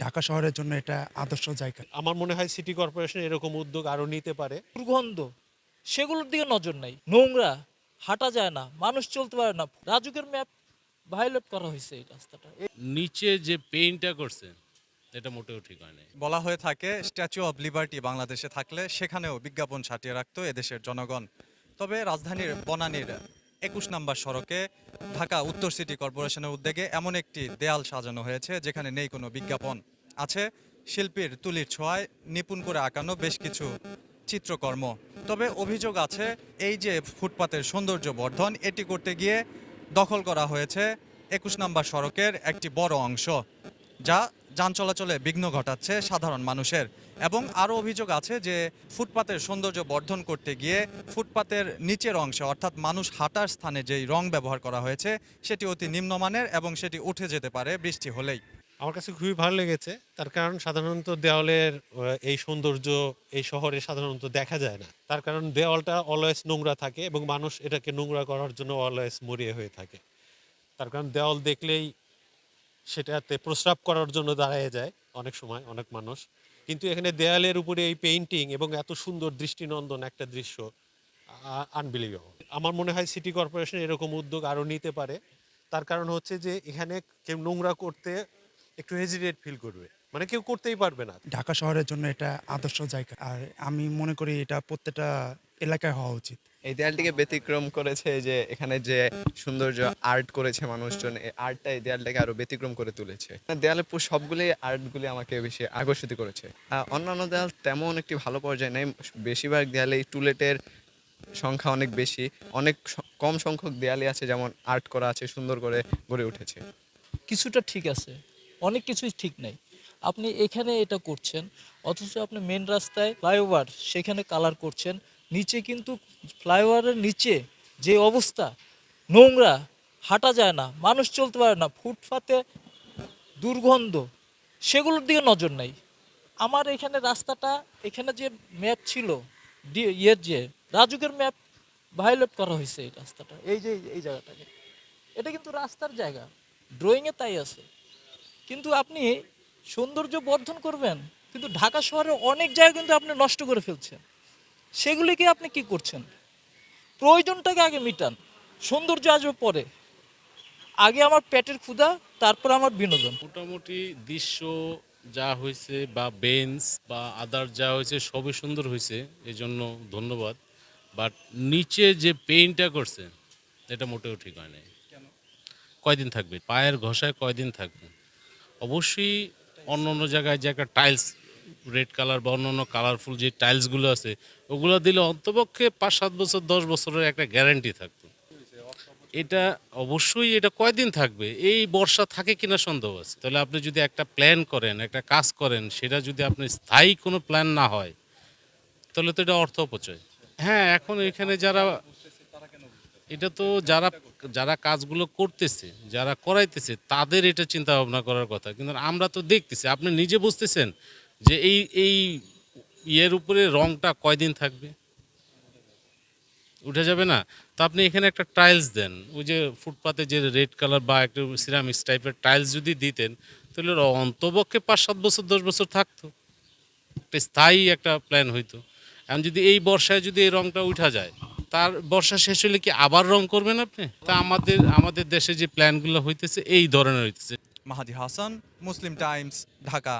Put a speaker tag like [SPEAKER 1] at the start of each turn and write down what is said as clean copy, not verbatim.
[SPEAKER 1] ঢাকা শহরের জন্য এটা আদর্শ জায়গা।
[SPEAKER 2] আমার মনে হয় সিটি কর্পোরেশন এরকম উদ্যোগ আরো নিতে পারে।
[SPEAKER 3] দুর্গন্ধ সেগুলোর দিকে নজর নাই, নোংরা, হাঁটা যায় না, মানুষ চলতে পারে না। রাজুকের ম্যাপ ভায়োলেট করা হয়েছে এই রাস্তাটা।
[SPEAKER 4] নিচে যে পেইন্টটা করছে এটা মোটেও ঠিক হয় নাই।
[SPEAKER 5] বলা হয়ে থাকে স্ট্যাচু অব লিবার্টি বাংলাদেশে থাকলে সেখানেও বিজ্ঞাপন ছাটিয়ে রাখতো এদেশের জনগণ। তবে রাজধানীর বনানীর ২১ নম্বর সড়কে ঢাকা উত্তর সিটি কর্পোরেশনের উদ্যোগে এমন একটি দেয়াল সাজানো হয়েছে যেখানে নেই কোনো বিজ্ঞাপন। আছে শিল্পীর তুলির ছোঁয়ায় নিপুণ করে আঁকানো বেশ কিছু চিত্রকর্ম। তবে অভিযোগ আছে এই যে ফুটপাতের সৌন্দর্য বর্ধন এটি করতে গিয়ে দখল করা হয়েছে ২১ নম্বর সড়কের একটি বড় অংশ, যা যান চলাচলে বিঘ্ন ঘটাচ্ছে সাধারণ মানুষের। এবং আরও অভিযোগ আছে যে ফুটপাতের সৌন্দর্য বর্ধন করতে গিয়ে ফুটপাতের নিচের অংশে অর্থাৎ মানুষ হাঁটার স্থানে যেই রং ব্যবহার করা হয়েছে সেটি অতি নিম্নমানের এবং সেটি উঠে যেতে পারে বৃষ্টি হলেই।
[SPEAKER 2] আমার কাছে খুবই ভালো লেগেছে, তার কারণ সাধারণত দেওয়ালের এই সৌন্দর্য এই শহরে সাধারণত দেখা যায় না। তার কারণ দেওয়ালটা অলওয়েজ নোংরা থাকে এবং মানুষ এটাকে নোংরা করার জন্য অলওয়েজ মরিয়া হয়ে থাকে। তার কারণ দেওয়াল দেখলেই সেটাতে প্রস্রাব করার জন্য দাঁড়ায় যায় অনেক সময় অনেক মানুষ। কিন্তু এখানে দেয়ালের উপরে এই পেইন্টিং এবং এত সুন্দর দৃষ্টিনন্দন একটা দৃশ্য, আনবিলিভেবল। আমার মনে হয় সিটি কর্পোরেশন এরকম উদ্যোগ আরো নিতে পারে। তার কারণ হচ্ছে যে এখানে কেউ নোংরা করতে একটু হেজিটেট ফিল করবে, মানে কেউ করতেই পারবে না।
[SPEAKER 1] ঢাকা শহরের জন্য এটা আদর্শ জায়গা, আর আমি মনে করি এটা প্রত্যেকটা এলাকায় হওয়া উচিত।
[SPEAKER 6] এই দেয়ালটিকে ব্যতিক্রম করেছে যে এখানে যে সৌন্দর্য আর্ট করেছে মানুষজন, এই আর্টটা এই দেয়ালটাকে আরো ব্যতিক্রম করে তুলেছে। দেয়ালের সবগুলি আর্টগুলি আমাকে বেশি আকর্ষিত করেছে। অন্যান্য দেয়াল তেমন একটি ভালো পর্যায়ে নেই, বেশিরভাগ দেয়ালে টুলেটের সংখ্যা অনেক বেশি, অনেক কম সংখ্যক দেয়ালে আছে যেমন আর্ট করা আছে, সুন্দর করে গড়ে উঠেছে।
[SPEAKER 3] কিছুটা ঠিক আছে, অনেক কিছুই ঠিক নাই। আপনি এখানে এটা করছেন, অথচ আপনি মেন রাস্তায় ফ্লাইওভার সেখানে কালার করছেন। নিচে কিন্তু ফ্লাইওভারের নিচে যে অবস্থা, নোংরা, হাঁটা যায় না, মানুষ চলতে পারে না, ফুটপাতে দুর্গন্ধ, সেগুলোর দিকে নজর নাই। আমার এখানে রাস্তাটা, এখানে যে ম্যাপ ছিল ইয়ের যে রাজুকের ম্যাপ ভায়োলেট করা হয়েছে এই রাস্তাটা, এই যে এই জায়গাটাকে। এটা কিন্তু রাস্তার জায়গা, ড্রয়িংয়ে তাই আছে। কিন্তু আপনি সৌন্দর্য বর্ধন করবেন, কিন্তু ঢাকা শহরের অনেক জায়গা কিন্তু আপনি নষ্ট করে ফেলছেন। সেগুলিকে আপনি কি করছেন? প্রয়োজনটাকে আগে মিটান, সৌন্দর্য আসবে পরে। আগে আমার পেটের ক্ষুধা, তারপর আমার বিনোদন।
[SPEAKER 4] মোটামুটি দৃশ্য যা হয়েছে বা বেঞ্চ বা আদার যা হয়েছে সবই সুন্দর হয়েছে, এই জন্য ধন্যবাদ। বাট নিচে যে পেইন্টটা করছে এটা মোটেও ঠিক হয় নাই। কয়দিন থাকবে পায়ের ঘষায়, কয়দিন থাকবে? অবশ্যই অন্য অন্য জায়গায় যে একটা টাইলস রেড কালার বা অন্য অন্য কালারফুল যে টাইলসগুলো আছে ওগুলো দিলে অন্তপক্ষে ৫-৭ বছর ১০ বছরের একটা গ্যারান্টি থাকতো। এটা অবশ্যই এটা কয়দিন থাকবে, এই বর্ষা থাকে কিনা সন্দেহ আছে। তাহলে আপনি যদি একটা প্ল্যান করেন, একটা কাজ করেন, সেটা যদি আপনি স্থায়ী কোনো প্ল্যান না হয় তাহলে তো এটা অর্থ অপচয়। হ্যাঁ, এখন এখানে যারা এটা তো যারা যারা কাজগুলো করতেছে, যারা করাইতেছে তাদের এটা চিন্তা ভাবনা করার কথা। কিন্তু আমরা তো দেখতেছি, আপনি নিজে বুঝতেছেন যে এই ইয়ের উপরে রংটা কয়দিন থাকবে, উঠে যাবে না। তো আপনি এখানে একটা টাইলস দেন, ওই যে ফুটপাতে যে রেড কালার বা একটু সিরামিক্স টাইপের টাইলস যদি দিতেন তাহলে অন্তপক্ষে ৫-৭ বছর ১০ বছর থাকতো, একটা স্থায়ী একটা প্ল্যান হইতো। এখন যদি এই বর্ষায় যদি এই রংটা উঠা যায়, তার বর্ষা শেষ হলে কি আবার রং করবেন আপনি? তা আমাদের দেশে যে প্ল্যানগুলো হইতেছে এই ধরনের হইতেছে।
[SPEAKER 5] মাহাদি হাসান, মুসলিম টাইমস, ঢাকা।